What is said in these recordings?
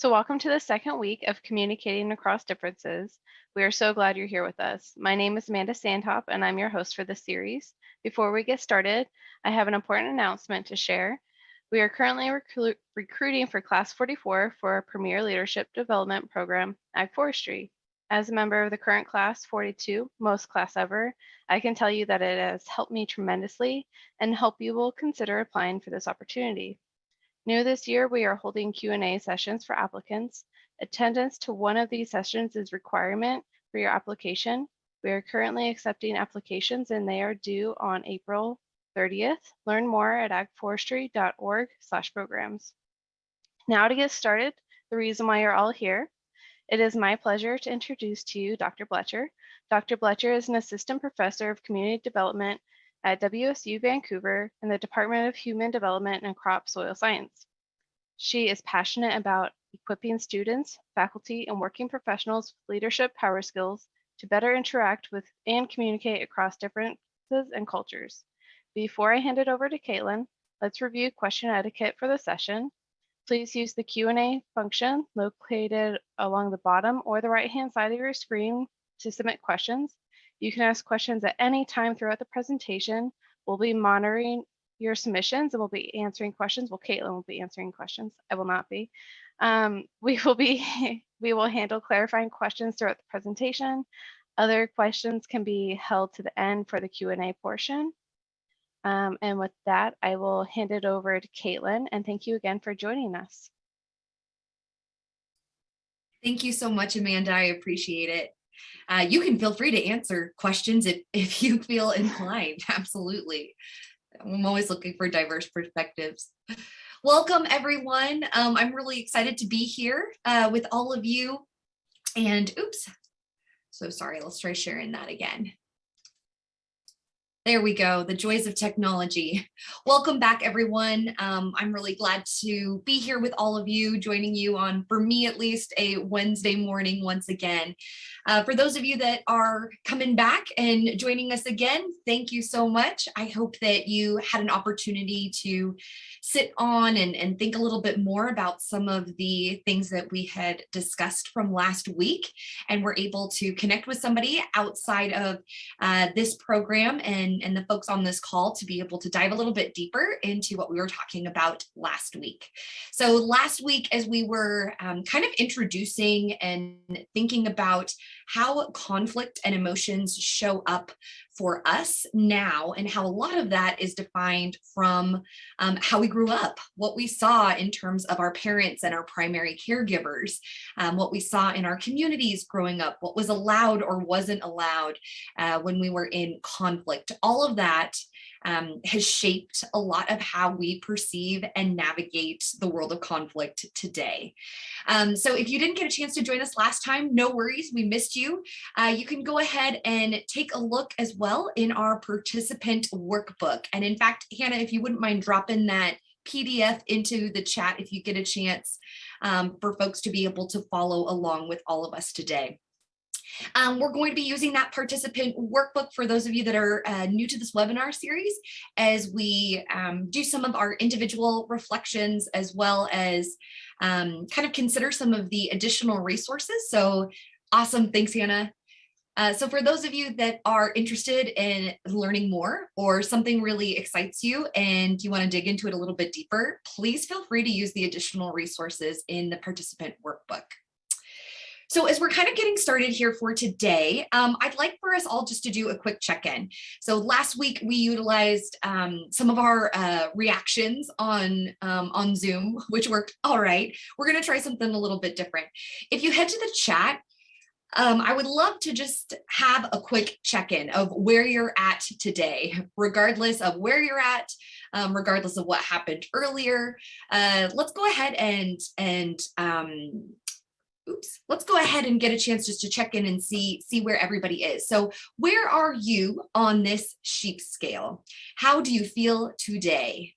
So, welcome to the second week of Communicating Across Differences. We are so glad you're here with us. My name is Amanda Sandhop, and I'm your host for this series. Before we get started, I have an important announcement to share. We are currently recruiting for Class 44 for our Premier Leadership Development Program, Ag Forestry. As a member of the current Class 42, most class ever, I can tell you that it has helped me tremendously and hope you will consider applying for this opportunity. New this year, we are holding Q&A sessions for applicants. Attendance to one of these sessions is requirement for your application. We are currently accepting applications and they are due on April 30th. Learn more at agforestry.org/programs. Now to get started, the reason why you're all here. It is my pleasure to introduce to you Dr. Bletcher. Dr. Bletcher is an assistant professor of community development at WSU Vancouver in the Department of Human Development and Crop Soil Science. She is passionate about equipping students, faculty, and working professionals with leadership power skills to better interact with and communicate across differences and cultures. Before I hand it over to Caitlin, let's review question etiquette for the session. Please use the Q&A function located along the bottom or the right-hand side of your screen to submit questions. You can ask questions at any time throughout the presentation. We'll be monitoring your submissions and we'll be answering questions. Well, Caitlin will be answering questions. I will not be. We will handle clarifying questions throughout the presentation. Other questions can be held to the end for the Q&A portion. And with that, I will hand it over to Caitlin, and thank you again for joining us. Thank you so much, Amanda. I appreciate it. You can feel free to answer questions if you feel inclined. Absolutely. I'm always looking for diverse perspectives. Welcome, everyone. I'm really excited to be here with all of you. And oops, so sorry. Let's try sharing that again. There we go, the joys of technology. Welcome back, everyone. I'm really glad to be here with all of you, joining you on, for me at least, a Wednesday morning once again. For those of you that are coming back and joining us again, thank you so much. I hope that you had an opportunity to sit on and think a little bit more about some of the things that we had discussed from last week, and were able to connect with somebody outside of this program and the folks on this call to be able to dive a little bit deeper into what we were talking about last week. So last week, as we were kind of introducing and thinking about how conflict and emotions show up for us now, and how a lot of that is defined from how we grew up, what we saw in terms of our parents and our primary caregivers, what we saw in our communities growing up, what was allowed or wasn't allowed when we were in conflict. All of that has shaped a lot of how we perceive and navigate the world of conflict today. So if you didn't get a chance to join us last time, no worries, we missed you. You can go ahead and take a look as well in our participant workbook. And in fact, Hannah, if you wouldn't mind dropping that PDF into the chat if you get a chance, for folks to be able to follow along with all of us today. We're going to be using that participant workbook for those of you that are new to this webinar series, as we do some of our individual reflections, as well as kind of consider some of the additional resources. So awesome. Thanks, Hannah. So for those of you that are interested in learning more, or something really excites you and you want to dig into it a little bit deeper, please feel free to use the additional resources in the participant workbook. So as we're kind of getting started here for today, I'd like for us all just to do a quick check-in. So last week we utilized some of our reactions on Zoom, which worked all right. We're going to try something a little bit different. If you head to the chat, I would love to just have a quick check-in of where you're at today, regardless of where you're at, regardless of what happened earlier. Let's go ahead let's go ahead and get a chance just to check in and see where everybody is. So where are you on this sheep scale? How do you feel today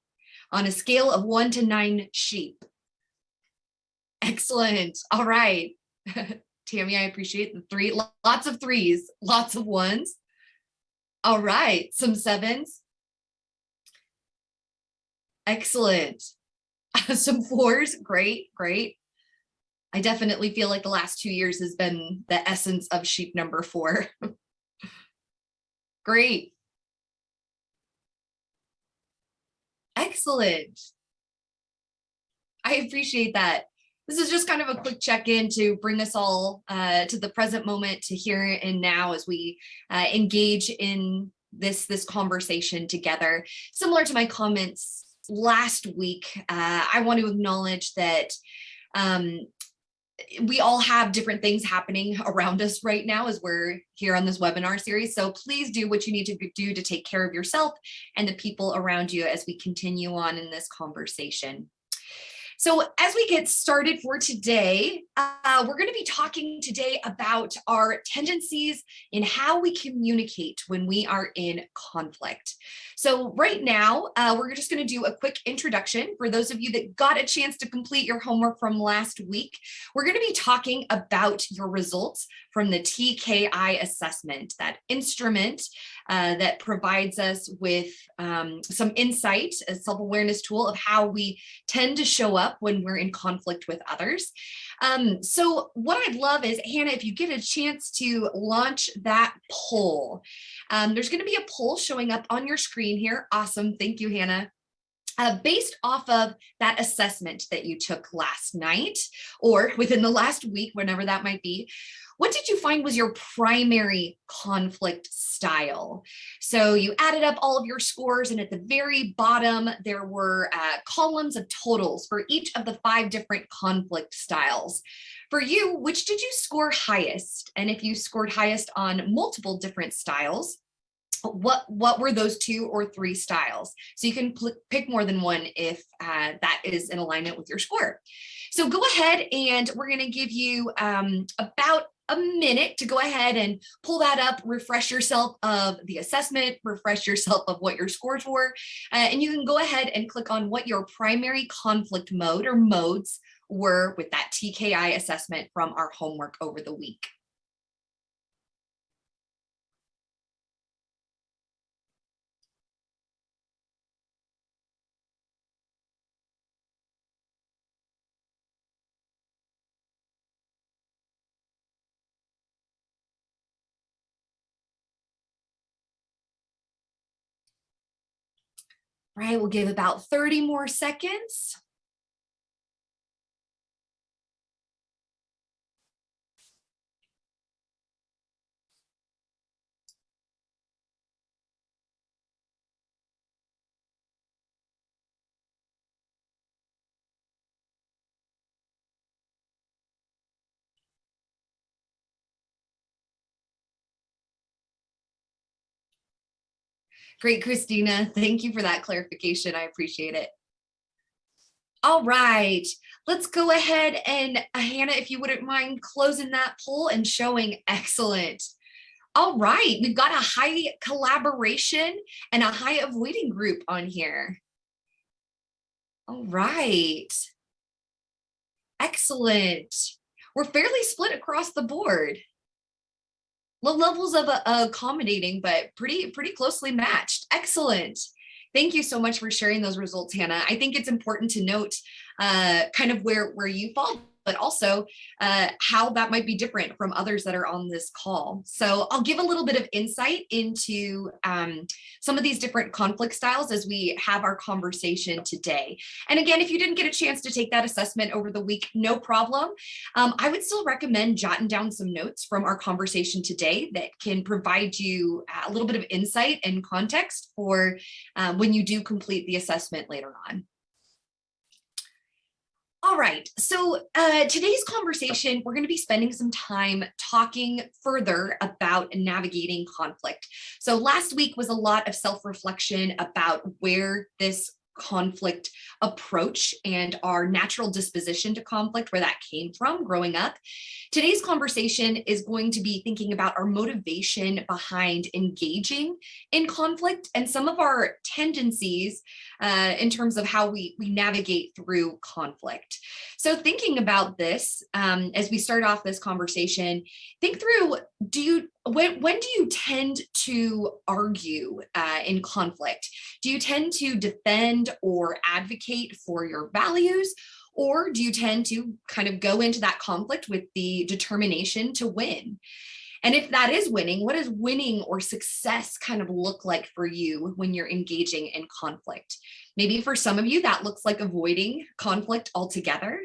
on a scale of 1 to 9 sheep? Excellent. All right. Tammy, I appreciate the 3. Lots of 3s, lots of 1s. All right. Some 7s. Excellent. Some 4s. Great, great. I definitely feel like the last 2 years has been the essence of sheep number 4. Great. Excellent. I appreciate that. This is just kind of a quick check-in to bring us all to the present moment, to here and now as we engage in this conversation together. Similar to my comments last week, I want to acknowledge that we all have different things happening around us right now as we're here on this webinar series. So please do what you need to do to take care of yourself and the people around you as we continue on in this conversation. So as we get started for today, we're going to be talking today about our tendencies in how we communicate when we are in conflict. So right now, we're just going to do a quick introduction for those of you that got a chance to complete your homework from last week. We're going to be talking about your results from the TKI assessment, that instrument that provides us with some insight, a self-awareness tool of how we tend to show up when we're in conflict with others. So what I'd love is, Hannah, if you get a chance to launch that poll. There's going to be a poll showing up on your screen here. Awesome. Thank you, Hannah. Based off of that assessment that you took last night or within the last week, whenever that might be, what did you find was your primary conflict style? So you added up all of your scores, and at the very bottom, there were columns of totals for each of the 5 different conflict styles. For you, which did you score highest? And if you scored highest on multiple different styles, what were those 2 or 3 styles? So you can pick more than one if that is in alignment with your score. So go ahead, and we're going to give you about a minute to go ahead and pull that up, refresh yourself of the assessment, refresh yourself of what your scores were, and you can go ahead and click on what your primary conflict mode or modes were with that TKI assessment from our homework over the week. All right, we'll give about 30 more seconds. Great, Christina. Thank you for that clarification. I appreciate it. All right, let's go ahead and Hannah, if you wouldn't mind closing that poll and showing excellent. All right, we've got a high collaboration and a high avoiding group on here. All right, excellent. We're fairly split across the board. Low levels of accommodating, but pretty closely matched. Excellent. Thank you so much for sharing those results, Hannah. I think it's important to note kind of where you fall, but also how that might be different from others that are on this call. So I'll give a little bit of insight into some of these different conflict styles as we have our conversation today. And again, if you didn't get a chance to take that assessment over the week, no problem. I would still recommend jotting down some notes from our conversation today that can provide you a little bit of insight and context for when you do complete the assessment later on. All right, so today's conversation, we're going to be spending some time talking further about navigating conflict. So last week was a lot of self-reflection about where this conflict approach and our natural disposition to conflict, where that came from growing up. Today's conversation is going to be thinking about our motivation behind engaging in conflict and some of our tendencies in terms of how we navigate through conflict. So thinking about this, as we start off this conversation, think through, when do you tend to argue in conflict? Do you tend to defend or advocate for your values? Or do you tend to kind of go into that conflict with the determination to win? And if that is winning, what does winning or success kind of look like for you when you're engaging in conflict? Maybe for some of you, that looks like avoiding conflict altogether.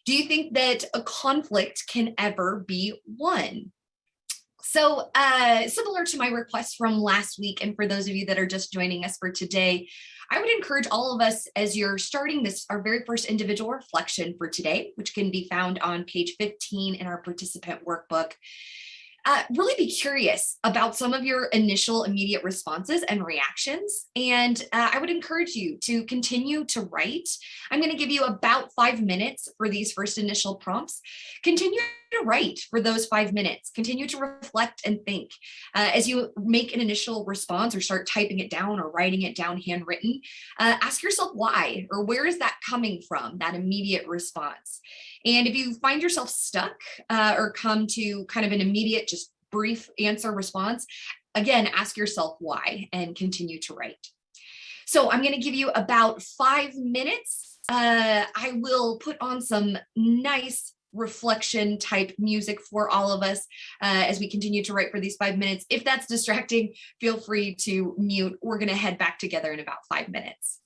Do you think that a conflict can ever be won? So similar to my request from last week, and for those of you that are just joining us for today, I would encourage all of us, as you're starting this, our very first individual reflection for today, which can be found on page 15 in our participant workbook, really be curious about some of your initial immediate responses and reactions. And I would encourage you to continue to write. I'm going to give you about 5 minutes for these first initial prompts. Continue to write for those 5 minutes. Continue to reflect and think. As you make an initial response or start typing it down or writing it down handwritten, ask yourself why, or where is that coming from, that immediate response? And if you find yourself stuck or come to kind of an immediate, just brief answer response, again, ask yourself why and continue to write. So I'm going to give you about 5 minutes. I will put on some nice reflection type music for all of us as we continue to write for these 5 minutes. If that's distracting, feel free to mute. We're going to head back together in about 5 minutes.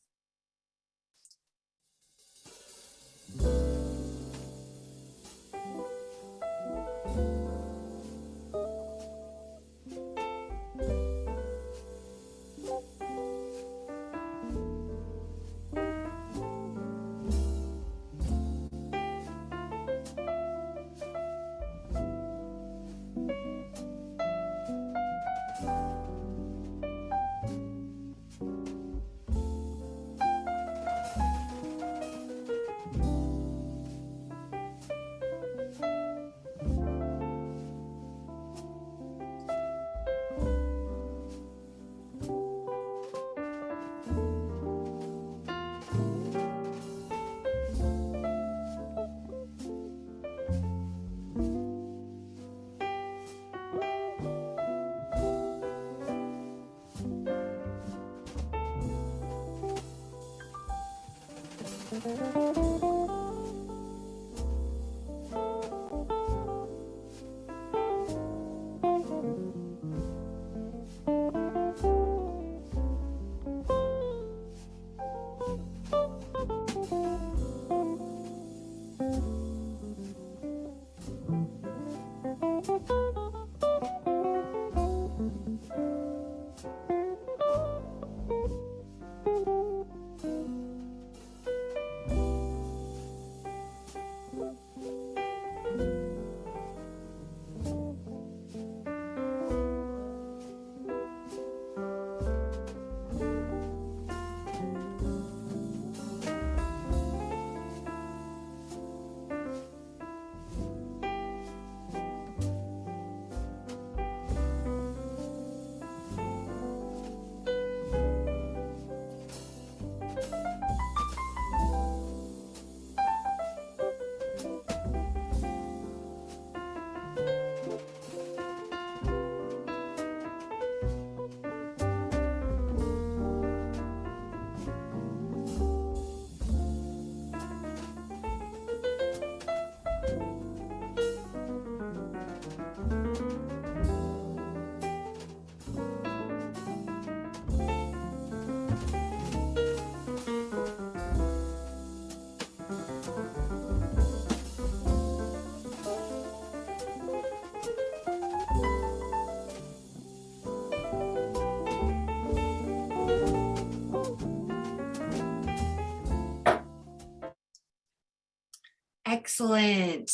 Excellent.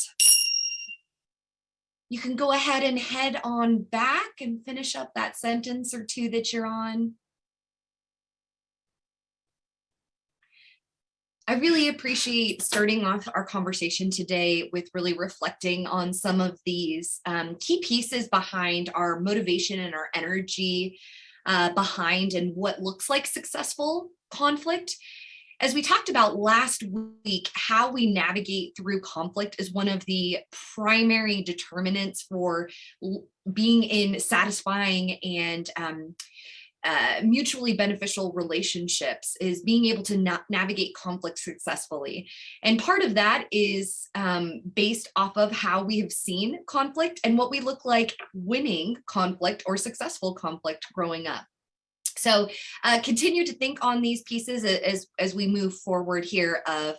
You can go ahead and head on back and finish up that sentence or two that you're on. I really appreciate starting off our conversation today with really reflecting on some of these key pieces behind our motivation and our energy behind and what looks like successful conflict. As we talked about last week, how we navigate through conflict is one of the primary determinants for being in satisfying and mutually beneficial relationships, is being able to navigate conflict successfully. And part of that is based off of how we have seen conflict and what we look like winning conflict or successful conflict growing up. So continue to think on these pieces as we move forward here of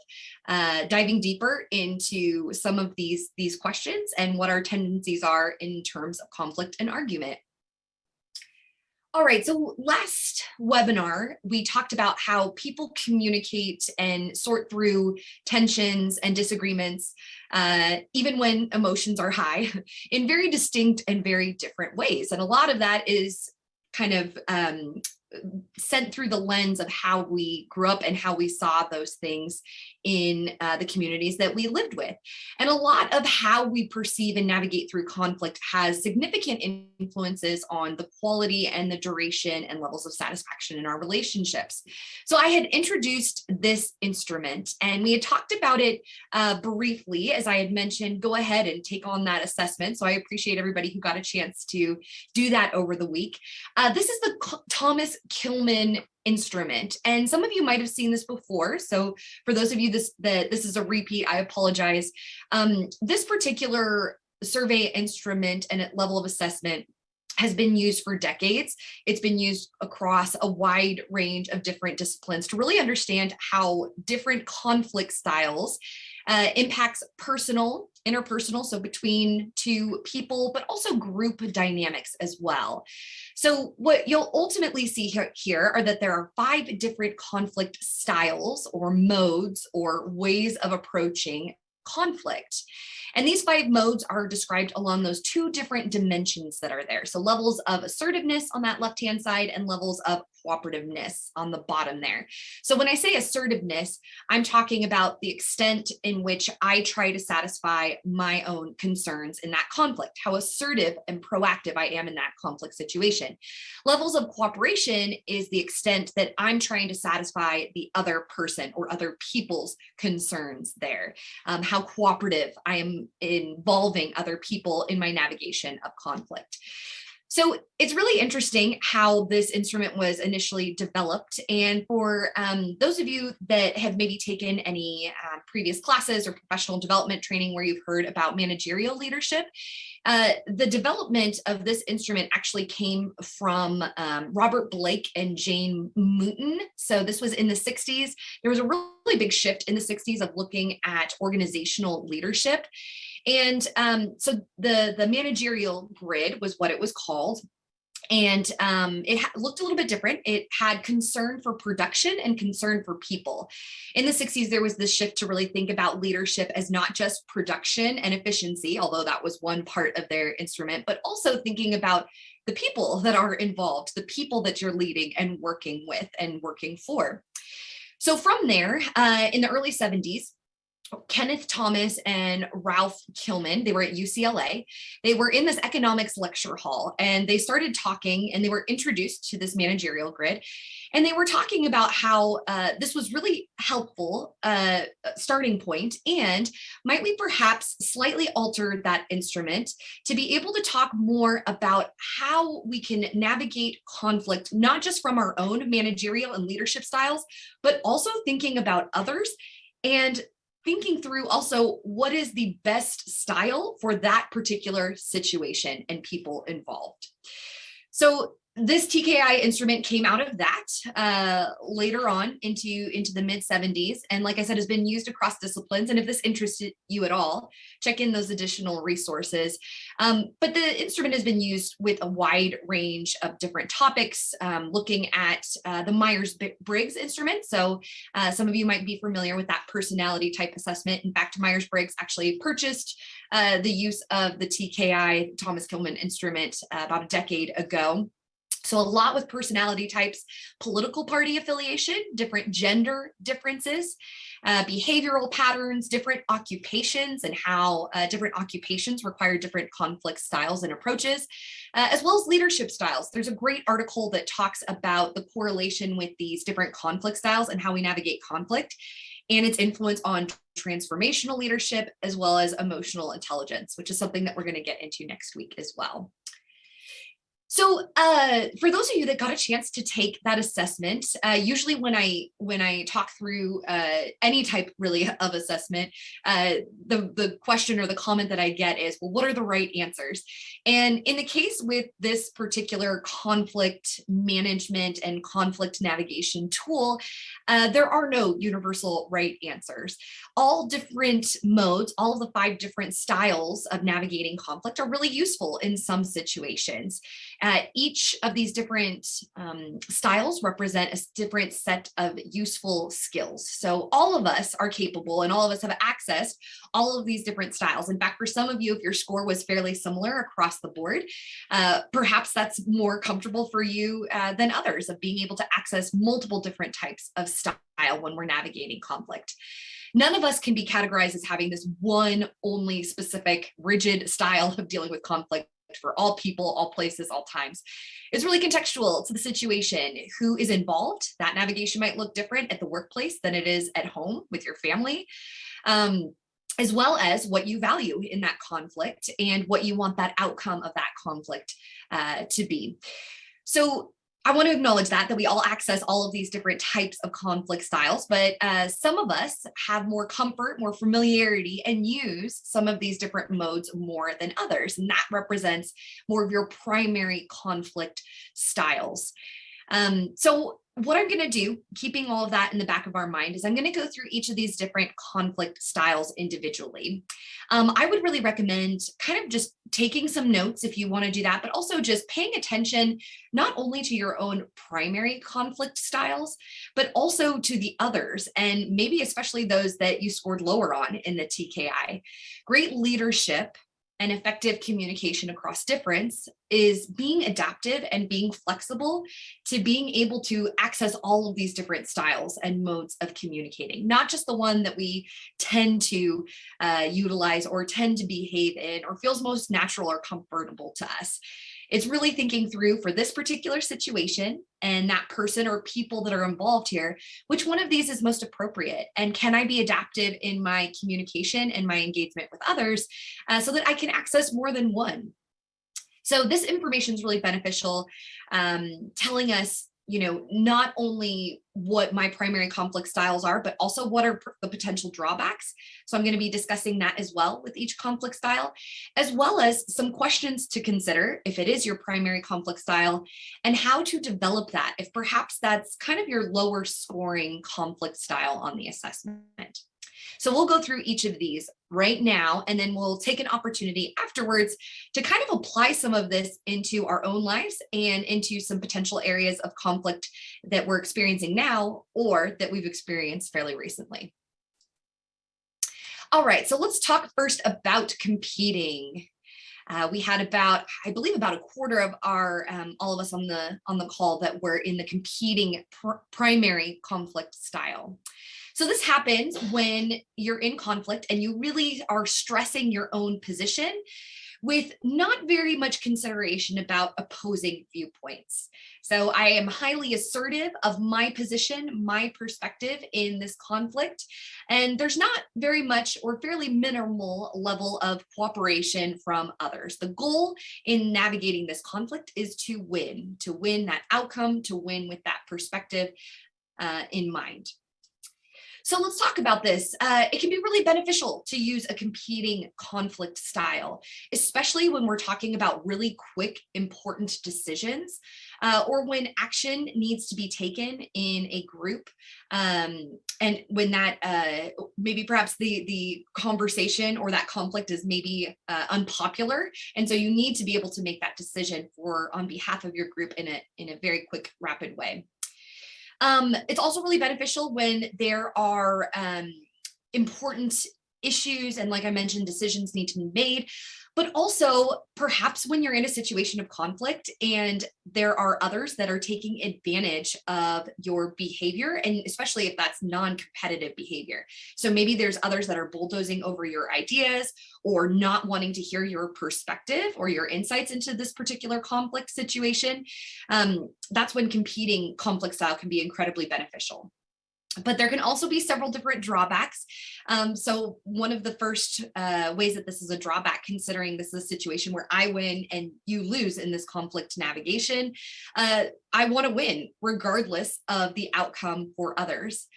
diving deeper into some of these questions and what our tendencies are in terms of conflict and argument. All right, so last webinar, we talked about how people communicate and sort through tensions and disagreements, even when emotions are high, in very distinct and very different ways. And a lot of that is kind of sent through the lens of how we grew up and how we saw those things in the communities that we lived with. And a lot of how we perceive and navigate through conflict has significant influences on the quality and the duration and levels of satisfaction in our relationships. So I had introduced this instrument and we had talked about it briefly. As I had mentioned, go ahead and take on that assessment. So I appreciate everybody who got a chance to do that over the week. This is the Thomas Kilmann instrument, and some of you might have seen this before. So for those of you this is a repeat, I apologize. This particular survey instrument and level of assessment has been used for decades. It's been used across a wide range of different disciplines to really understand how different conflict styles impacts interpersonal, so between two people, but also group dynamics as well. So what you'll ultimately see here are that there are 5 different conflict styles or modes or ways of approaching conflict. And these 5 modes are described along those 2 different dimensions that are there. So levels of assertiveness on that left-hand side and levels of cooperativeness on the bottom there. So when I say assertiveness, I'm talking about the extent in which I try to satisfy my own concerns in that conflict, how assertive and proactive I am in that conflict situation. Levels of cooperation is the extent that I'm trying to satisfy the other person or other people's concerns there, how cooperative I am involving other people in my navigation of conflict. So it's really interesting how this instrument was initially developed. And for those of you that have maybe taken any previous classes or professional development training where you've heard about managerial leadership, the development of this instrument actually came from Robert Blake and Jane Mooten. So this was in the 60s. There was a really big shift in the 60s of looking at organizational leadership. And so the managerial grid was what it was called. And it looked a little bit different. It had concern for production and concern for people. In the 60s, there was this shift to really think about leadership as not just production and efficiency, although that was one part of their instrument, but also thinking about the people that are involved, the people that you're leading and working with and working for. So from there, in the early 70s, Kenneth Thomas and Ralph Kilmann, they were at UCLA. They were in this economics lecture hall and they started talking and they were introduced to this managerial grid. And they were talking about how this was really helpful starting point, and might we perhaps slightly alter that instrument to be able to talk more about how we can navigate conflict, not just from our own managerial and leadership styles, but also thinking about others and thinking through also what is the best style for that particular situation and people involved. So this TKI instrument came out of that later on into the mid 70s. And like I said, has been used across disciplines. And if this interested you at all, check in those additional resources. But the instrument has been used with a wide range of different topics, looking at the Myers-Briggs instrument. So some of you might be familiar with that personality type assessment. In fact, Myers-Briggs actually purchased the use of the TKI Thomas Kilmann instrument about a decade ago. So a lot with personality types, political party affiliation, different gender differences, behavioral patterns, different occupations, and how different occupations require different conflict styles and approaches, as well as leadership styles. There's a great article that talks about the correlation with these different conflict styles and how we navigate conflict and its influence on transformational leadership, as well as emotional intelligence, which is something that we're going to get into next week as well. So for those of you that got a chance to take that assessment, usually when I talk through any type really of assessment, the question or the comment that I get is, well, what are the right answers? And in the case with this particular conflict management and conflict navigation tool, there are no universal right answers. All different modes, all of the 5 different styles of navigating conflict are really useful in some situations. Each of these different styles represent a different set of useful skills. So all of us are capable and all of us have accessed all of these different styles. In fact, for some of you, if your score was fairly similar across the board, perhaps that's more comfortable for you than others, of being able to access multiple different types of style when we're navigating conflict. None of us can be categorized as having this one only specific rigid style of dealing with conflict for all people, all places, all times. It's really contextual to the situation, who is involved. That navigation might look different at the workplace than it is at home with your family, as well as what you value in that conflict and what you want that outcome of that conflict to be. So I want to acknowledge that we all access all of these different types of conflict styles, but some of us have more comfort, more familiarity, and use some of these different modes more than others. And that represents more of your primary conflict styles. So what I'm going to do, keeping all of that in the back of our mind, is I'm going to go through each of these different conflict styles individually. I would really recommend kind of just taking some notes if you want to do that, but also just paying attention not only to your own primary conflict styles, but also to the others, and maybe especially those that you scored lower on in the TKI. Great leadership and effective communication across difference is being adaptive and being flexible to being able to access all of these different styles and modes of communicating, not just the one that we tend to utilize or tend to behave in or feels most natural or comfortable to us. It's really thinking through, for this particular situation and that person or people that are involved here, which one of these is most appropriate? And can I be adaptive in my communication and my engagement with others so that I can access more than one? So this information is really beneficial, telling us, not only what my primary conflict styles are, but also what are the potential drawbacks. So I'm going to be discussing that as well with each conflict style, as well as some questions to consider if it is your primary conflict style, and how to develop that if perhaps that's kind of your lower scoring conflict style on the assessment. So we'll go through each of these right now, and then we'll take an opportunity afterwards to kind of apply some of this into our own lives and into some potential areas of conflict that we're experiencing now or that we've experienced fairly recently. All right, so let's talk first about competing. We had I believe about a quarter of our all of us on the call that were in the competing primary conflict style. So this happens when you're in conflict and you really are stressing your own position with not very much consideration about opposing viewpoints. So I am highly assertive of my position, my perspective in this conflict, and there's not very much or fairly minimal level of cooperation from others. The goal in navigating this conflict is to win that outcome, to win with that perspective in mind. So let's talk about this. It can be really beneficial to use a competing conflict style, especially when we're talking about really quick, important decisions, or when action needs to be taken in a group. And when that maybe perhaps the conversation or that conflict is maybe unpopular. And so you need to be able to make that decision on behalf of your group in a very quick, rapid way. It's also really beneficial when there are important issues and, like I mentioned, decisions need to be made, but also perhaps when you're in a situation of conflict and there are others that are taking advantage of your behavior, and especially if that's non-competitive behavior. So maybe there's others that are bulldozing over your ideas or not wanting to hear your perspective or your insights into this particular conflict situation. That's when competing conflict style can be incredibly beneficial. But there can also be several different drawbacks. So one of the first ways that this is a drawback, considering this is a situation where I win and you lose in this conflict navigation, I want to win regardless of the outcome for others.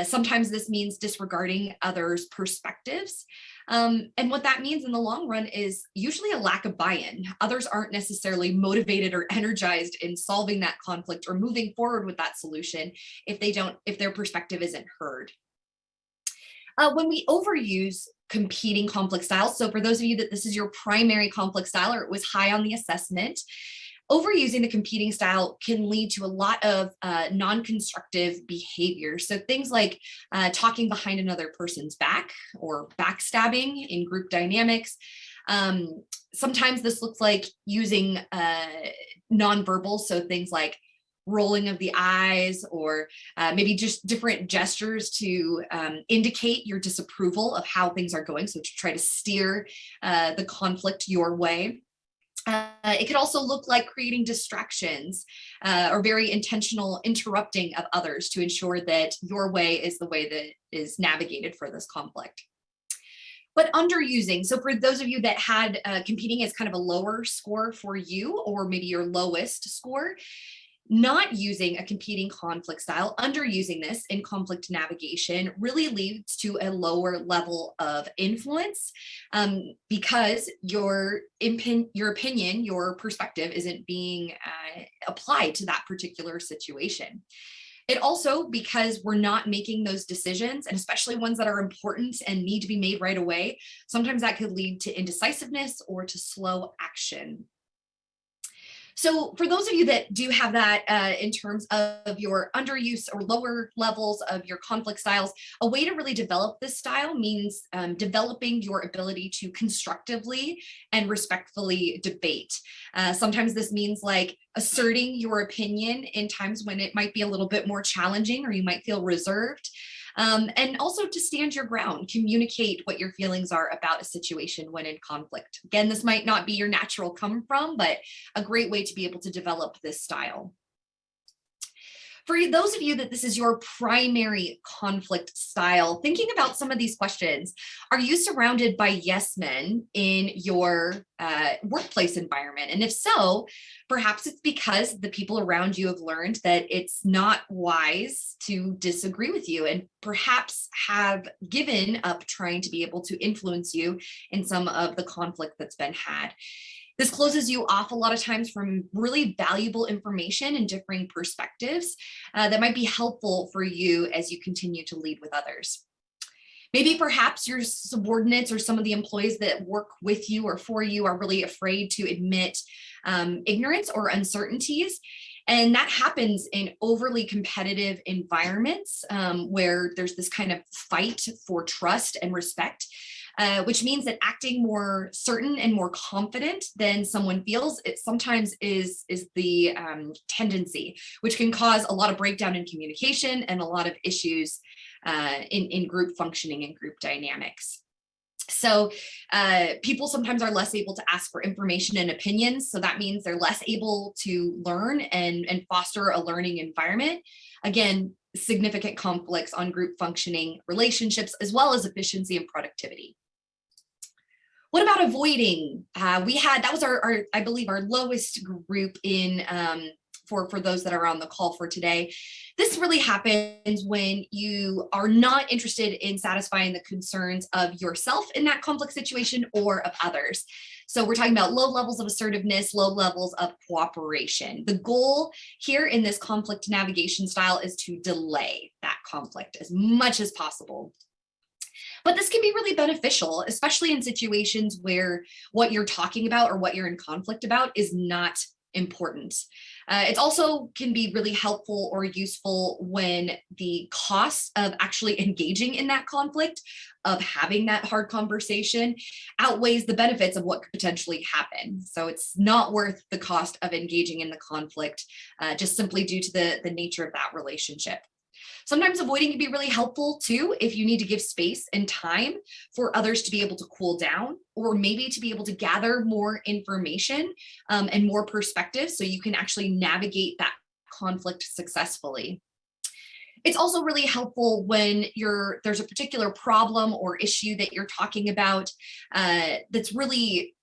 Sometimes this means disregarding others' perspectives. And what that means in the long run is usually a lack of buy-in. Others aren't necessarily motivated or energized in solving that conflict or moving forward with that solution if their perspective isn't heard. When we overuse competing conflict styles, so for those of you that this is your primary conflict style or it was high on the assessment, overusing the competing style can lead to a lot of non-constructive behavior. So things like talking behind another person's back or backstabbing in group dynamics. Sometimes this looks like using nonverbal, so things like rolling of the eyes or maybe just different gestures to indicate your disapproval of how things are going. So to try to steer the conflict your way. It could also look like creating distractions or very intentional interrupting of others to ensure that your way is the way that is navigated for this conflict. But underusing, so for those of you that had competing as kind of a lower score for you, or maybe your lowest score, not using a competing conflict style, underusing this in conflict navigation really leads to a lower level of influence because your opinion, your perspective isn't being applied to that particular situation. It also, because we're not making those decisions, and especially ones that are important and need to be made right away, sometimes that could lead to indecisiveness or to slow action. So for those of you that do have that in terms of your underuse or lower levels of your conflict styles, a way to really develop this style means developing your ability to constructively and respectfully debate. Sometimes this means like asserting your opinion in times when it might be a little bit more challenging or you might feel reserved. And also to stand your ground, communicate what your feelings are about a situation when in conflict. Again, this might not be your natural come from, but a great way to be able to develop this style. For those of you that this is your primary conflict style, thinking about some of these questions, are you surrounded by yes men in your workplace environment? And if so, perhaps it's because the people around you have learned that it's not wise to disagree with you and perhaps have given up trying to be able to influence you in some of the conflict that's been had. This closes you off a lot of times from really valuable information and differing perspectives that might be helpful for you as you continue to lead with others. Maybe perhaps your subordinates or some of the employees that work with you or for you are really afraid to admit ignorance or uncertainties. And that happens in overly competitive environments where there's this kind of fight for trust and respect. Which means that acting more certain and more confident than someone feels, it sometimes is the tendency, which can cause a lot of breakdown in communication and a lot of issues in group functioning and group dynamics. So people sometimes are less able to ask for information and opinions. So that means they're less able to learn and foster a learning environment. Again, significant conflicts on group functioning, relationships, as well as efficiency and productivity. What about avoiding? That was our I believe our lowest group in for those that are on the call for today. This really happens when you are not interested in satisfying the concerns of yourself in that conflict situation or of others. So we're talking about low levels of assertiveness, low levels of cooperation. The goal here in this conflict navigation style is to delay that conflict as much as possible. But this can be really beneficial, especially in situations where what you're talking about or what you're in conflict about is not important. It also can be really helpful or useful when the cost of actually engaging in that conflict, of having that hard conversation, outweighs the benefits of what could potentially happen. So it's not worth the cost of engaging in the conflict just simply due to the nature of that relationship. Sometimes avoiding can be really helpful too if you need to give space and time for others to be able to cool down, or maybe to be able to gather more information and more perspective so you can actually navigate that conflict successfully. It's also really helpful when there's a particular problem or issue that you're talking about that's really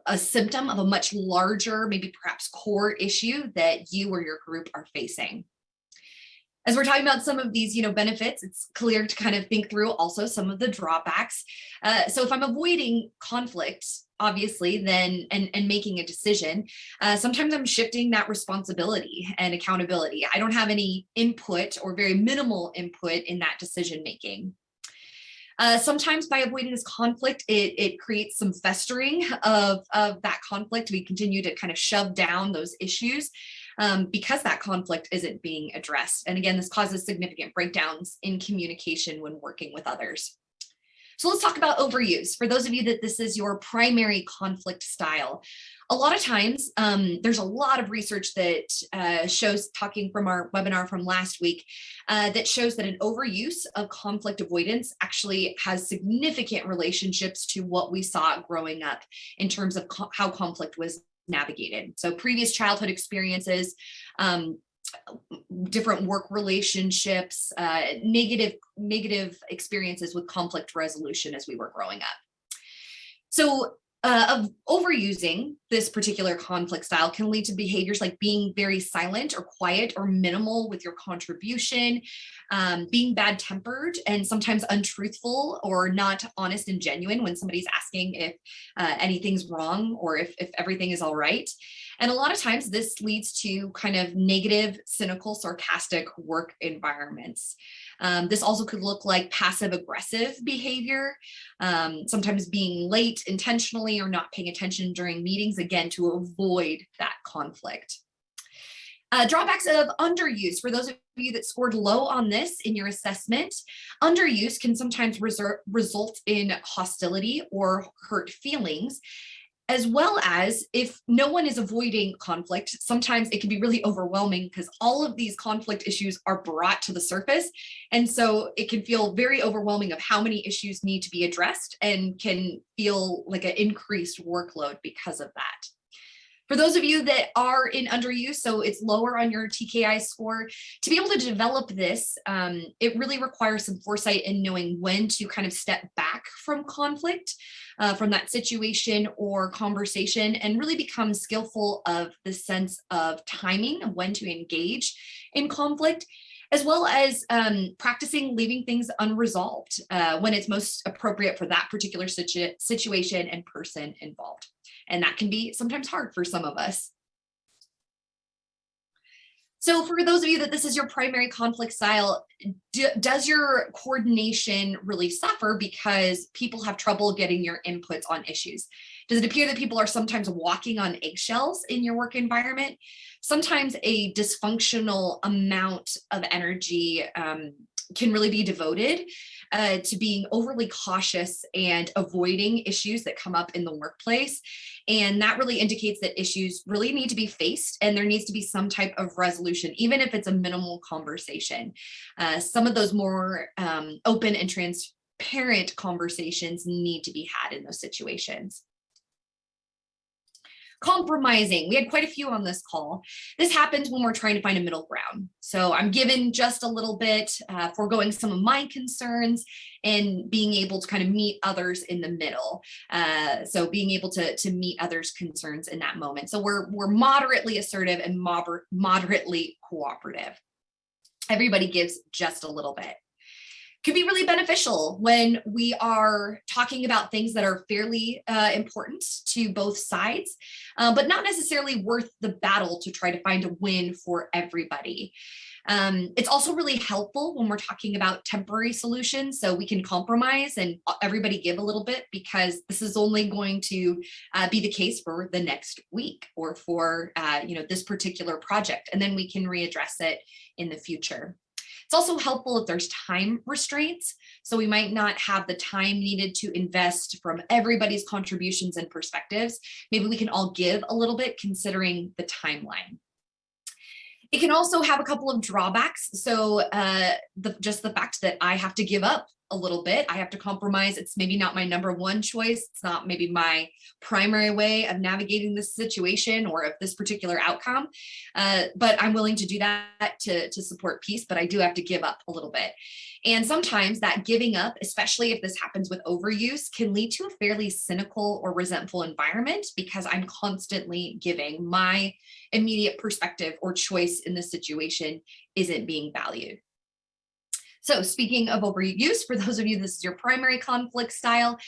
a symptom of a much larger, maybe perhaps core issue that you or your group are facing. As we're talking about some of these, benefits, it's clear to kind of think through also some of the drawbacks. So if I'm avoiding conflict, obviously, then and making a decision, sometimes I'm shifting that responsibility and accountability. I don't have any input or very minimal input in that decision making. Sometimes by avoiding this conflict, it creates some festering of that conflict. We continue to kind of shove down those issues because that conflict isn't being addressed. And again, this causes significant breakdowns in communication when working with others. So let's talk about overuse. For those of you that this is your primary conflict style, a lot of times there's a lot of research that shows, talking from our webinar from last week, that shows that an overuse of conflict avoidance actually has significant relationships to what we saw growing up in terms of how conflict was navigated. So previous childhood experiences, different work relationships, negative experiences with conflict resolution as we were growing up. So of overusing this particular conflict style can lead to behaviors like being very silent or quiet or minimal with your contribution, being bad-tempered and sometimes untruthful or not honest and genuine when somebody's asking if anything's wrong or if everything is all right. And a lot of times this leads to kind of negative, cynical, sarcastic work environments. This also could look like passive aggressive behavior, sometimes being late intentionally or not paying attention during meetings, again, to avoid that conflict. Drawbacks of underuse. For those of you that scored low on this in your assessment, underuse can sometimes result in hostility or hurt feelings. As well as if no one is avoiding conflict, sometimes it can be really overwhelming because all of these conflict issues are brought to the surface. And so it can feel very overwhelming of how many issues need to be addressed and can feel like an increased workload because of that. For those of you that are in underuse, so it's lower on your TKI score, to be able to develop this, it really requires some foresight in knowing when to kind of step back from conflict, from that situation or conversation, and really become skillful of the sense of timing and when to engage in conflict, as well as practicing leaving things unresolved when it's most appropriate for that particular situation and person involved. And that can be sometimes hard for some of us. So for those of you that this is your primary conflict style, does your coordination really suffer because people have trouble getting your inputs on issues? Does it appear that people are sometimes walking on eggshells in your work environment? Sometimes a dysfunctional amount of energy can really be devoted to being overly cautious and avoiding issues that come up in the workplace. And that really indicates that issues really need to be faced and there needs to be some type of resolution, even if it's a minimal conversation. Some of those more open and transparent conversations need to be had in those situations. Compromising. We had quite a few on this call. This happens when we're trying to find a middle ground. So I'm given just a little bit, foregoing some of my concerns and being able to kind of meet others in the middle. So being able to meet others' concerns in that moment. So we're moderately assertive and moderately cooperative. Everybody gives just a little bit. Could be really beneficial when we are talking about things that are fairly important to both sides, but not necessarily worth the battle to try to find a win for everybody. It's also really helpful when we're talking about temporary solutions, so we can compromise and everybody give a little bit, because this is only going to be the case for the next week or for this particular project, and then we can readdress it in the future. It's also helpful if there's time restraints. So we might not have the time needed to invest from everybody's contributions and perspectives. Maybe we can all give a little bit considering the timeline. It can also have a couple of drawbacks. So just the fact that I have to give up a little bit. I have to compromise. It's maybe not my number one choice. It's not maybe my primary way of navigating this situation or of this particular outcome. But I'm willing to do that to support peace, but I do have to give up a little bit. And sometimes that giving up, especially if this happens with overuse, can lead to a fairly cynical or resentful environment because I'm constantly giving. My immediate perspective or choice in this situation isn't being valued. So speaking of overuse, for those of you, this is your primary conflict style.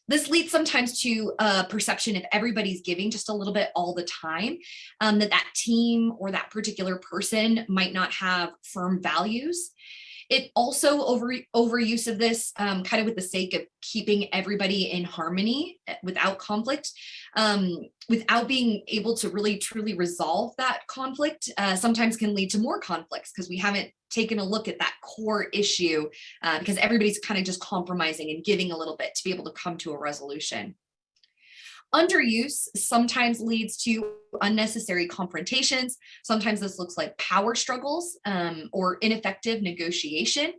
This leads sometimes to a perception if everybody's giving just a little bit all the time, that team or that particular person might not have firm values. It also overuse of this kind of with the sake of keeping everybody in harmony without conflict, without being able to really truly resolve that conflict, sometimes can lead to more conflicts because we haven't taken a look at that core issue because everybody's kind of just compromising and giving a little bit to be able to come to a resolution. Underuse sometimes leads to unnecessary confrontations. Sometimes this looks like power struggles or ineffective negotiation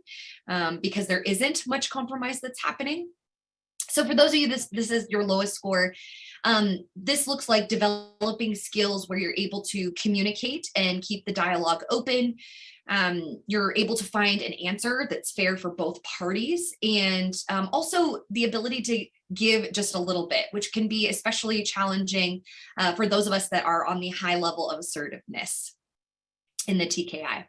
because there isn't much compromise that's happening. So for those of you, this is your lowest score. This looks like developing skills where you're able to communicate and keep the dialogue open. You're able to find an answer that's fair for both parties, and also the ability to give just a little bit, which can be especially challenging for those of us that are on the high level of assertiveness in the TKI.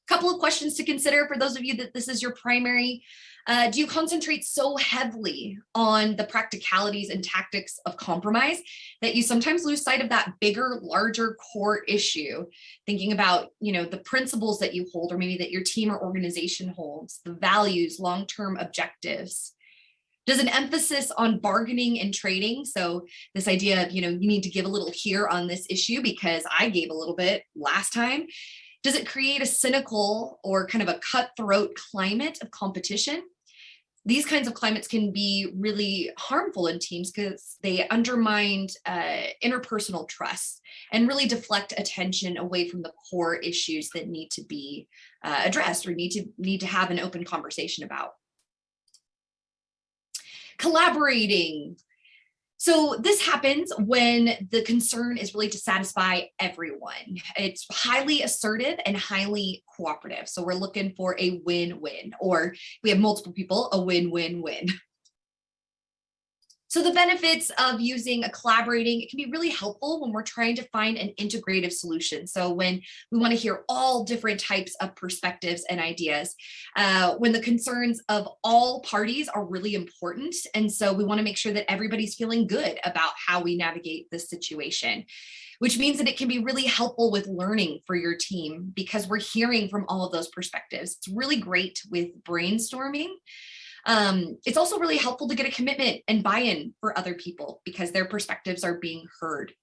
Couple of questions to consider for those of you that this is your primary. Do you concentrate so heavily on the practicalities and tactics of compromise that you sometimes lose sight of that bigger, larger core issue? Thinking about, the principles that you hold, or maybe that your team or organization holds, the values, long-term objectives. Does an emphasis on bargaining and trading? So this idea of, you need to give a little here on this issue because I gave a little bit last time. Does it create a cynical or kind of a cutthroat climate of competition? These kinds of climates can be really harmful in teams because they undermine interpersonal trust and really deflect attention away from the core issues that need to be addressed or need to have an open conversation about. Collaborating. So this happens when the concern is really to satisfy everyone. It's highly assertive and highly cooperative. So we're looking for a win-win, or we have multiple people, a win-win-win. So the benefits of using a collaborating, it can be really helpful when we're trying to find an integrative solution. So when we want to hear all different types of perspectives and ideas, when the concerns of all parties are really important. And so we want to make sure that everybody's feeling good about how we navigate this situation, which means that it can be really helpful with learning for your team because we're hearing from all of those perspectives. It's really great with brainstorming. It's also really helpful to get a commitment and buy-in for other people because their perspectives are being heard.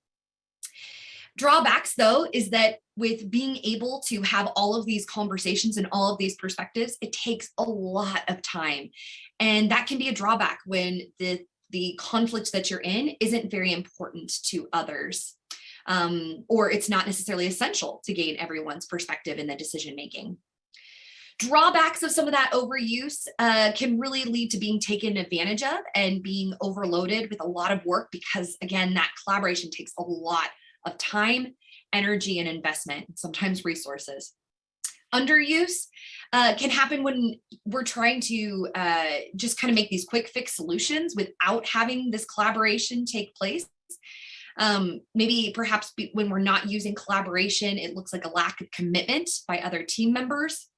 Drawbacks, though, is that with being able to have all of these conversations and all of these perspectives, it takes a lot of time. And that can be a drawback when the conflict that you're in isn't very important to others, or it's not necessarily essential to gain everyone's perspective in the decision-making. Drawbacks of some of that overuse can really lead to being taken advantage of and being overloaded with a lot of work because, again, that collaboration takes a lot of time, energy, and investment, sometimes resources. Underuse can happen when we're trying to just kind of make these quick fix solutions without having this collaboration take place. Maybe perhaps when we're not using collaboration, it looks like a lack of commitment by other team members.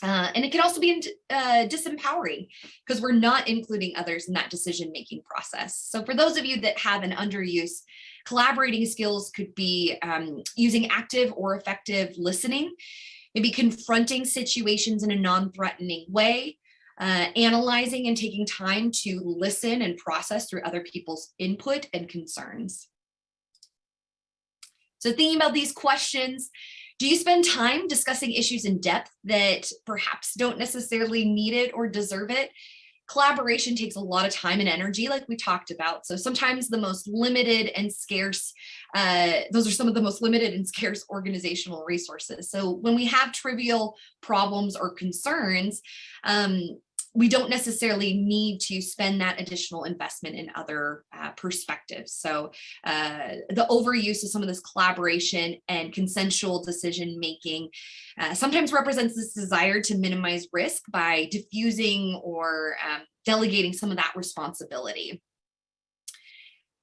And it can also be disempowering because we're not including others in that decision-making process. So for those of you that have an underuse, collaborating skills could be using active or effective listening, maybe confronting situations in a non-threatening way, analyzing and taking time to listen and process through other people's input and concerns. So thinking about these questions, do you spend time discussing issues in depth that perhaps don't necessarily need it or deserve it? Collaboration takes a lot of time and energy, like we talked about. So sometimes the most limited and scarce, those are some of the most limited and scarce organizational resources. So when we have trivial problems or concerns, we don't necessarily need to spend that additional investment in other perspectives. So the overuse of some of this collaboration and consensual decision making sometimes represents this desire to minimize risk by diffusing or delegating some of that responsibility.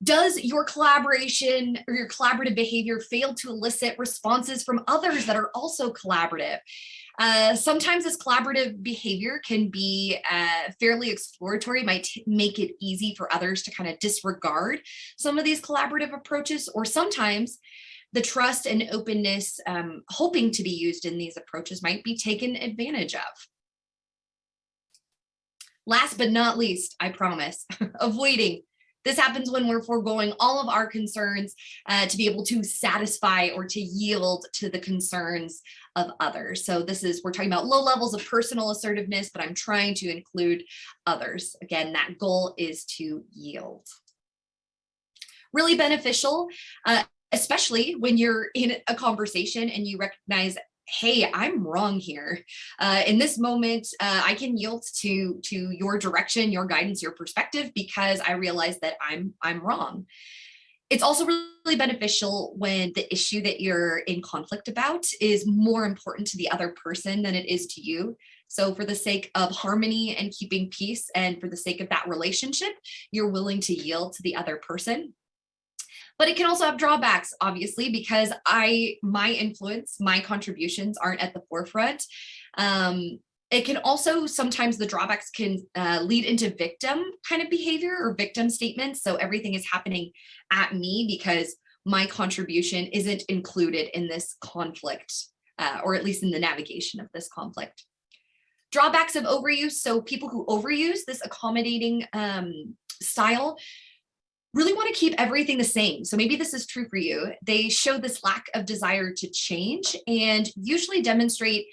Does your collaboration or your collaborative behavior fail to elicit responses from others that are also collaborative? Sometimes this collaborative behavior can be fairly exploratory, might make it easy for others to kind of disregard some of these collaborative approaches, or sometimes the trust and openness hoping to be used in these approaches might be taken advantage of. Last but not least, I promise, avoiding. This happens when we're foregoing all of our concerns to be able to satisfy or to yield to the concerns of others. So we're talking about low levels of personal assertiveness, but I'm trying to include others. Again, that goal is to yield. Really beneficial, especially when you're in a conversation and you recognize, hey, I'm wrong here. In this moment, I can yield to your direction, your guidance, your perspective, because I realize that I'm wrong. It's also really beneficial when the issue that you're in conflict about is more important to the other person than it is to you. So for the sake of harmony and keeping peace, and for the sake of that relationship, you're willing to yield to the other person. But it can also have drawbacks, obviously, because my influence, my contributions aren't at the forefront. It can also, sometimes the drawbacks can lead into victim kind of behavior or victim statements. So everything is happening at me because my contribution isn't included in this conflict, or at least in the navigation of this conflict. Drawbacks of overuse. So people who overuse this accommodating style really want to keep everything the same. So maybe this is true for you. They show this lack of desire to change and usually demonstrate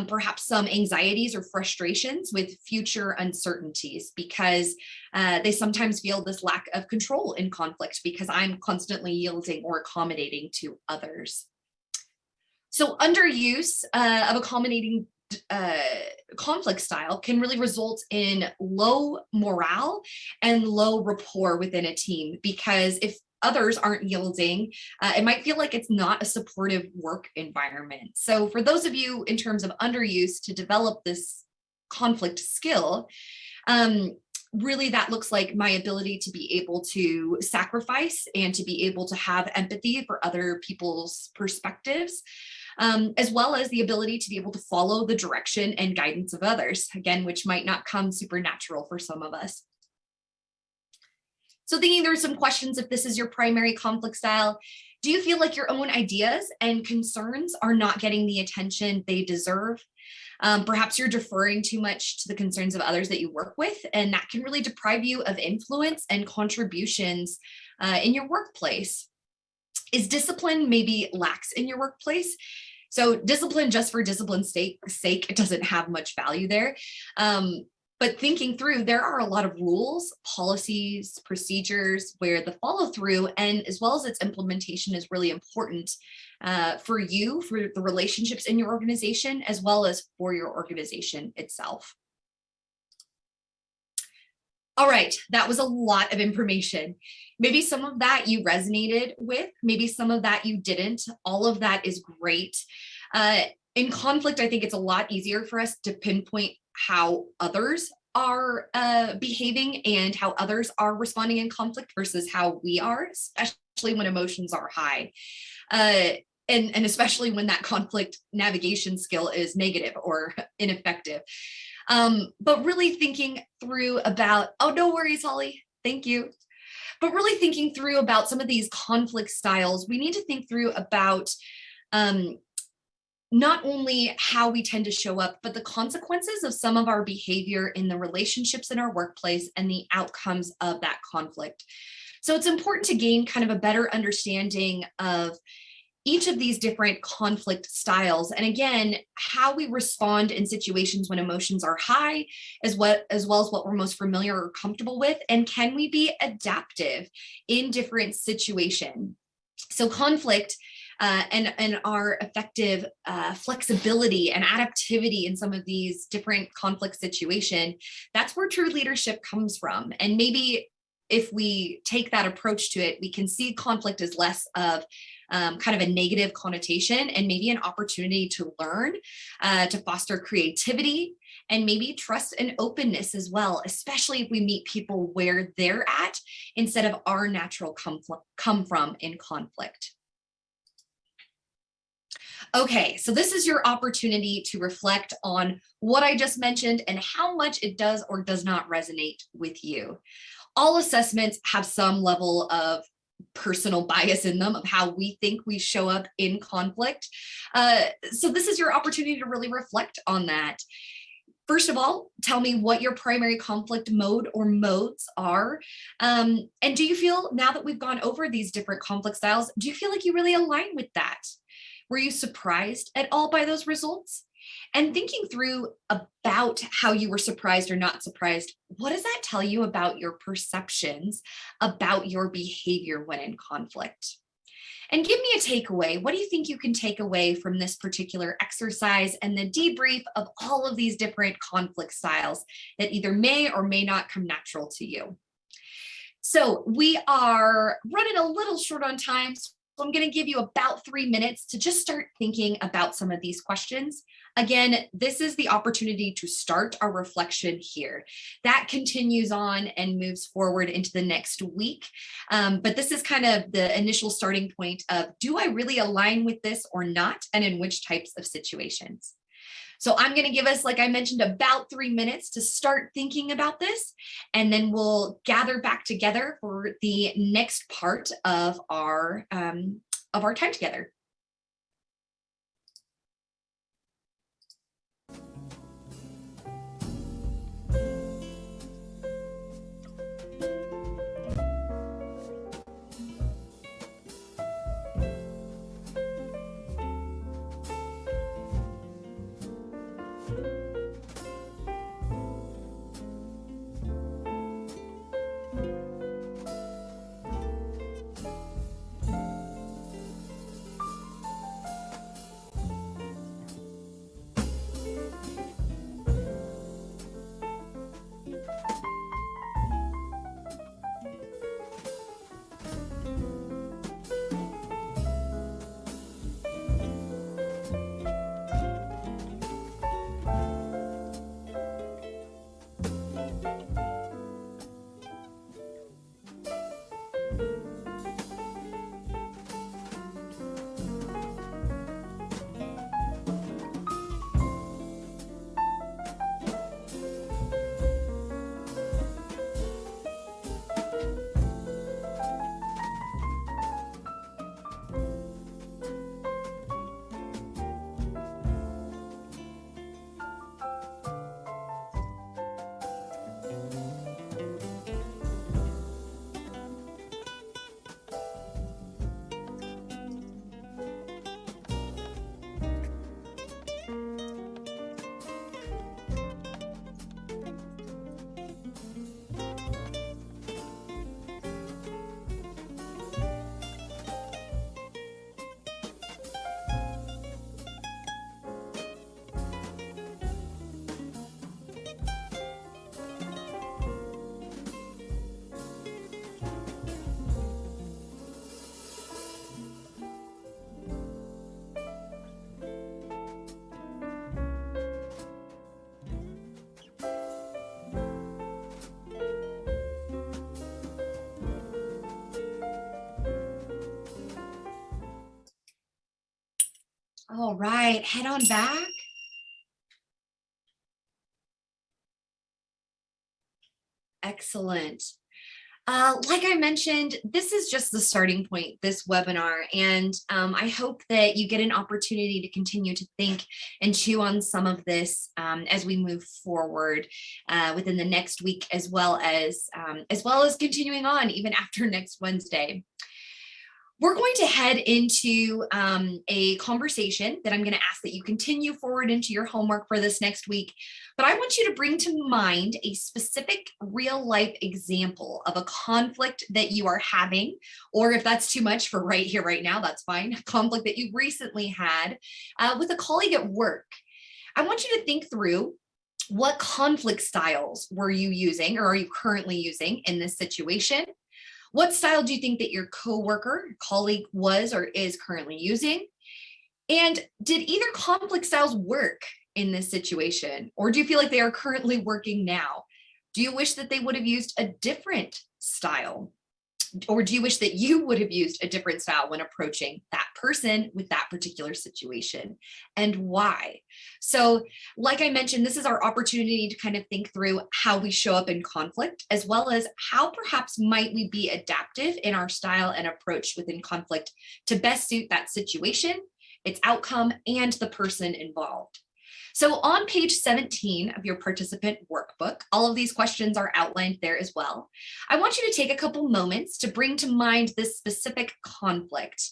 perhaps some anxieties or frustrations with future uncertainties, because they sometimes feel this lack of control in conflict because I'm constantly yielding or accommodating to others. So underuse of accommodating conflict style can really result in low morale and low rapport within a team, because if others aren't yielding, it might feel like it's not a supportive work environment. So for those of you, in terms of underuse, to develop this conflict skill, really that looks like my ability to be able to sacrifice and to be able to have empathy for other people's perspectives, as well as the ability to be able to follow the direction and guidance of others, again, which might not come supernatural for some of us. So thinking through some questions, if this is your primary conflict style, do you feel like your own ideas and concerns are not getting the attention they deserve? Perhaps you're deferring too much to the concerns of others that you work with, and that can really deprive you of influence and contributions in your workplace. Is discipline maybe lax in your workplace? So discipline just for discipline's sake, it doesn't have much value there. But thinking through, there are a lot of rules, policies, procedures where the follow through and as well as its implementation is really important for you, for the relationships in your organization, as well as for your organization itself. All right, that was a lot of information. Maybe some of that you resonated with, maybe some of that you didn't. All of that is great. In conflict, I think it's a lot easier for us to pinpoint how others are behaving and how others are responding in conflict versus how we are, especially when emotions are high. And especially when that conflict navigation skill is negative or ineffective. But really thinking through about, oh, no worries, Holly, thank you. But really thinking through about some of these conflict styles, we need to think through about not only how we tend to show up, but the consequences of some of our behavior in the relationships in our workplace and the outcomes of that conflict. So it's important to gain kind of a better understanding of each of these different conflict styles. And again, how we respond in situations when emotions are high, as well as what we're most familiar or comfortable with. And can we be adaptive in different situations? So conflict and our effective flexibility and adaptivity in some of these different conflict situations, that's where true leadership comes from. And maybe if we take that approach to it, we can see conflict as less of kind of a negative connotation and maybe an opportunity to learn, to foster creativity, and maybe trust and openness as well, especially if we meet people where they're at instead of our natural come from in conflict. Okay, so this is your opportunity to reflect on what I just mentioned and how much it does or does not resonate with you. All assessments have some level of personal bias in them of how we think we show up in conflict. So this is your opportunity to really reflect on that. First of all, tell me what your primary conflict mode or modes are. And do you feel, now that we've gone over these different conflict styles, do you feel like you really align with that? Were you surprised at all by those results? And thinking through about how you were surprised or not surprised, what does that tell you about your perceptions about your behavior when in conflict? And give me a takeaway. What do you think you can take away from this particular exercise and the debrief of all of these different conflict styles that either may or may not come natural to you? So we are running a little short on time. So I'm going to give you about 3 minutes to just start thinking about some of these questions. Again, this is the opportunity to start our reflection here. That continues on and moves forward into the next week. But this is kind of the initial starting point of, do I really align with this or not? And in which types of situations? So I'm going to give us, like I mentioned, about 3 minutes to start thinking about this, and then we'll gather back together for the next part of our time together. All right, head on back. Excellent. Like I mentioned, this is just the starting point, this webinar, and I hope that you get an opportunity to continue to think and chew on some of this as we move forward within the next week, as well as continuing on even after next Wednesday. we're going to head into a conversation that I'm going to ask that you continue forward into your homework for this next week. But I want you to bring to mind a specific real life example of a conflict that you are having, or if that's too much for right here, right now, that's fine. A conflict that you recently had with a colleague at work. I want you to think through what conflict styles were you using or are you currently using in this situation? What style do you think that your coworker, colleague was or is currently using? And did either conflict styles work in this situation? Or do you feel like they are currently working now? Do you wish that they would have used a different style? Or do you wish that you would have used a different style when approaching that person with that particular situation, and why? So, like I mentioned, this is our opportunity to kind of think through how we show up in conflict, as well as how perhaps might we be adaptive in our style and approach within conflict to best suit that situation, its outcome, and the person involved. So on page 17 of your participant workbook, all of these questions are outlined there as well. I want you to take a couple moments to bring to mind this specific conflict,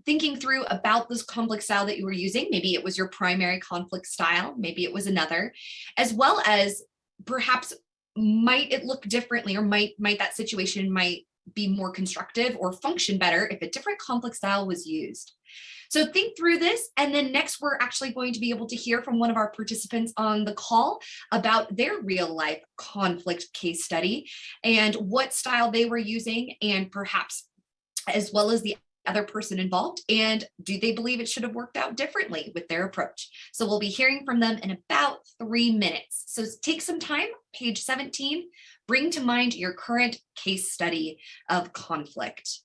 thinking through about this conflict style that you were using. Maybe it was your primary conflict style, maybe it was another, as well as perhaps might it look differently, or might that situation might be more constructive or function better if a different conflict style was used. So think through this, and then next we're actually going to be able to hear from one of our participants on the call about their real life conflict case study and what style they were using, and perhaps as well as the other person involved, and do they believe it should have worked out differently with their approach. So we'll be hearing from them in about 3 minutes. So take some time, page 17, bring to mind your current case study of conflict.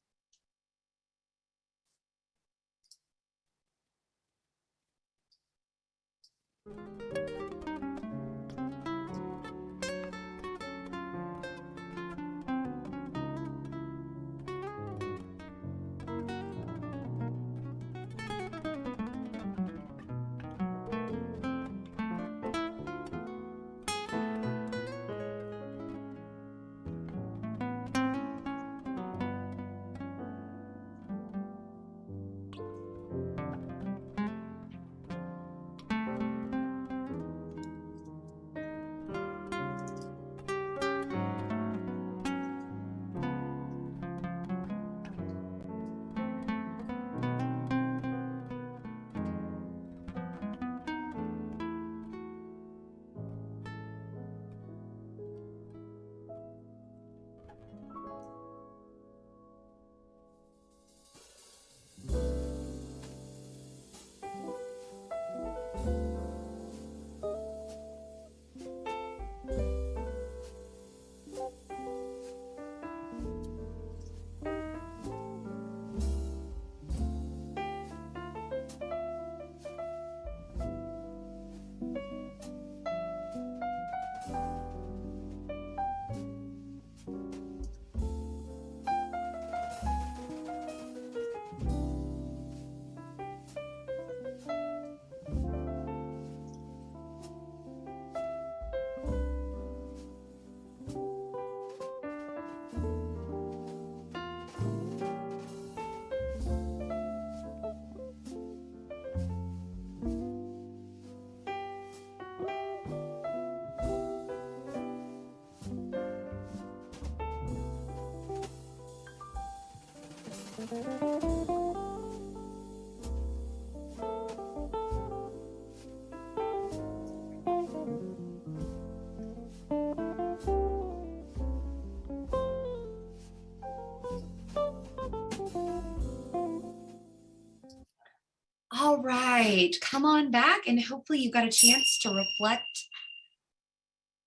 All right, come on back, and hopefully you got a chance to reflect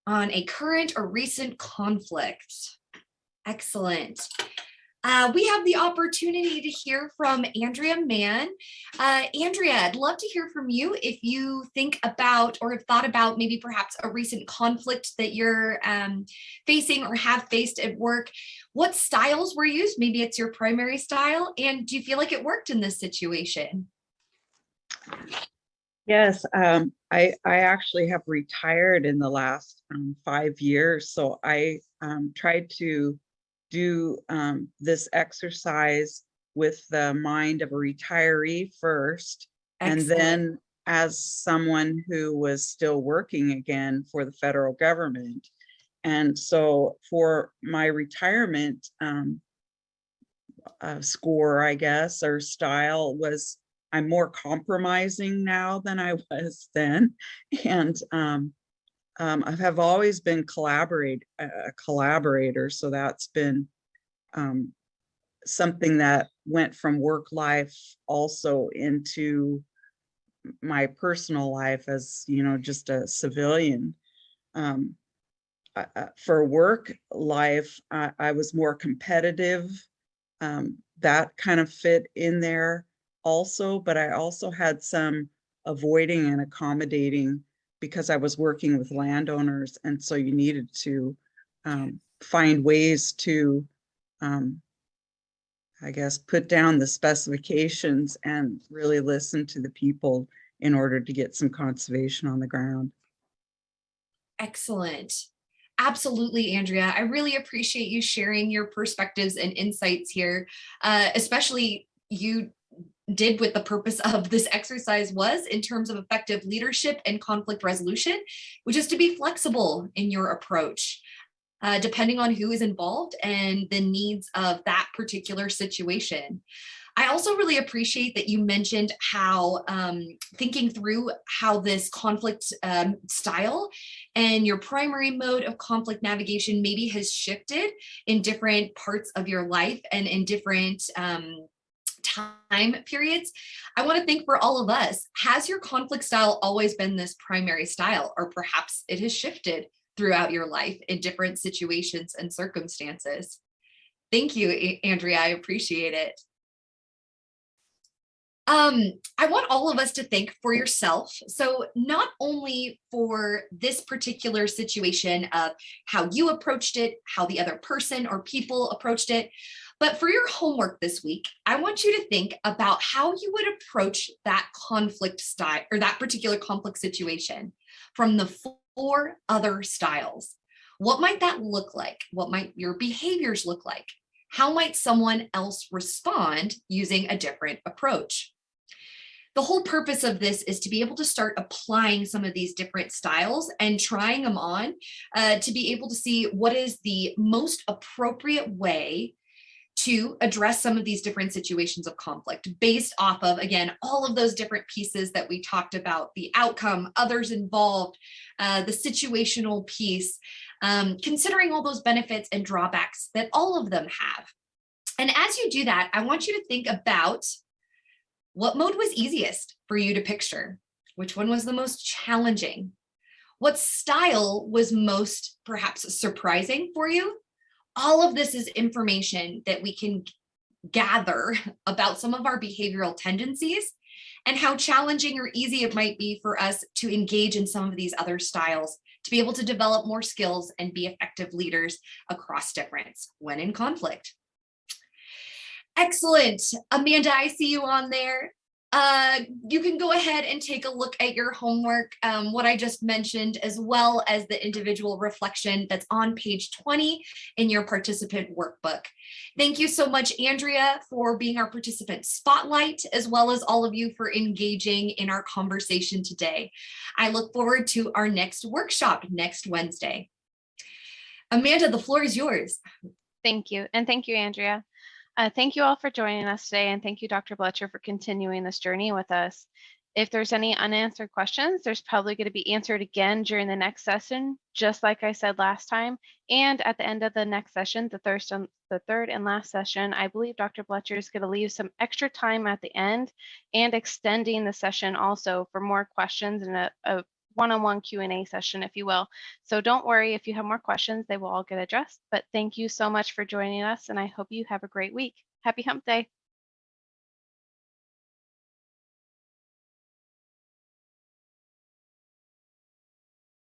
on a current or recent conflict. Excellent. We have the opportunity to hear from Andrea Mann. Andrea, I'd love to hear from you if you think about or have thought about maybe perhaps a recent conflict that you're facing or have faced at work. What styles were used? Maybe it's your primary style, and do you feel like it worked in this situation? Yes, I actually have retired in the last 5 years, so I tried to do this exercise with the mind of a retiree first, and Excellent. then as someone who was still working again for the federal government. And so for my retirement score, I guess, or style was, I'm more compromising now than I was then. And I have always been a collaborator. So that's been something that went from work life also into my personal life as, just a civilian. For work life, I was more competitive. That kind of fit in there also, but I also had some avoiding and accommodating because I was working with landowners. And so you needed to find ways to, I guess, put down the specifications and really listen to the people in order to get some conservation on the ground. Excellent. Absolutely, Andrea. I really appreciate you sharing your perspectives and insights here, especially you did what the purpose of this exercise was in terms of effective leadership and conflict resolution, which is to be flexible in your approach, depending on who is involved and the needs of that particular situation. I also really appreciate that you mentioned how thinking through how this conflict style and your primary mode of conflict navigation maybe has shifted in different parts of your life and in different time periods. I want to think for all of us, has your conflict style always been this primary style, or perhaps it has shifted throughout your life in different situations and circumstances? Thank you, Andrea. I appreciate it. I want all of us to think for yourself. So not only for this particular situation of how you approached it, how the other person or people approached it, but for your homework this week, I want you to think about how you would approach that conflict style or that particular conflict situation from the 4 other styles. What might that look like? What might your behaviors look like? How might someone else respond using a different approach? The whole purpose of this is to be able to start applying some of these different styles and trying them on to be able to see what is the most appropriate way to address some of these different situations of conflict based off of, again, all of those different pieces that we talked about, the outcome, others involved, the situational piece, considering all those benefits and drawbacks that all of them have. And as you do that, I want you to think about what mode was easiest for you to picture? Which one was the most challenging? What style was most perhaps surprising for you? All of this is information that we can gather about some of our behavioral tendencies and how challenging or easy it might be for us to engage in some of these other styles to be able to develop more skills and be effective leaders across difference when in conflict. Excellent. Amanda, I see you on there. You can go ahead and take a look at your homework, what I just mentioned, as well as the individual reflection that's on page 20 in your participant workbook. Thank you so much, Andrea, for being our participant spotlight, as well as all of you for engaging in our conversation today. I look forward to our next workshop next Wednesday. Amanda, the floor is yours. Thank you. And thank you, Andrea. Thank you all for joining us today, and thank you, Dr. Bletcher, for continuing this journey with us. If there's any unanswered questions, there's probably going to be answered again during the next session, just like I said last time. And at the end of the next session, the third and last session, I believe Dr. Bletcher is going to leave some extra time at the end and extending the session also for more questions and a one-on-one Q&A session, if you will. So don't worry, if you have more questions, they will all get addressed. But thank you so much for joining us, and I hope you have a great week. Happy Hump Day.